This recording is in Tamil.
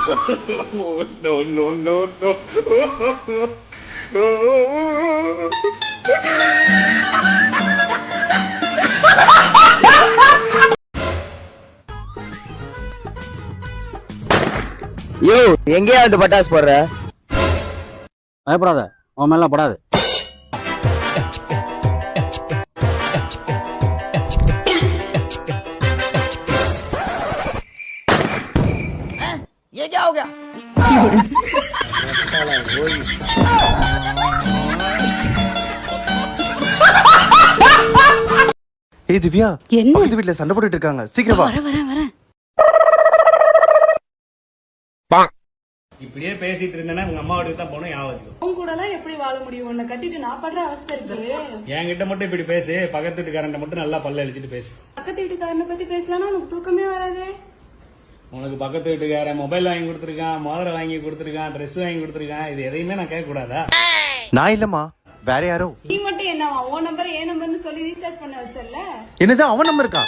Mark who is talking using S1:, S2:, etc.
S1: No, no, no, no.
S2: யோ எங்கேயா வந்து பட்டாசு போடுற?
S3: பயப்படாத, அவன் மேல படாது.
S2: ये क्या हो गया?
S4: ஏய் திவ்யா,
S5: என்ன?
S4: பக்கத்து வீட்ல சண்டை போட்டுட்டு இருக்காங்க, சீக்கிரம் வா.
S5: வரேன்.
S6: இப்படியே பேசிட்டு இருந்தேன்னா உங்க அம்மா வீட்டுக்கு தான் போகணும், ஞாபகம் வச்சுக்கோ.
S7: உன் கூட எல்லாம் எப்படி வாழ முடியும்? உன்னை கட்டிட்டு நான் படுற அவஸ்தை இருக்குது.
S6: என்கிட்ட மட்டும் இப்படி பேசு, பக்கத்து வீட்டுக்காரன் மட்டும் நல்லா பல்ல அழிச்சிட்டு பேசு.
S7: பக்கத்து வீட்டுக்காரனை பத்தி பேசலாம்னா உனக்கு தூக்கமே வராது.
S6: உனக்கு பக்கத்து வீட்டுக்காரன் மொபைல் வாங்கி கொடுத்துருக்கான், மோதிரம் வாங்கி கொடுத்துருக்கான், ட்ரெஸ் வாங்கி கொடுத்துருக்கான், இது எதையுமே நான் கேட்க கூடாதா?
S4: நான் இல்லம்மா, வேற யாரோ.
S7: நீ மட்டும் என்னவா உன் நம்பர் என் நம்பர்னு சொல்லி ரீசார்ஜ் பண்ண வச்சல?
S4: என்னது, அவன் நம்பர் இருக்கா?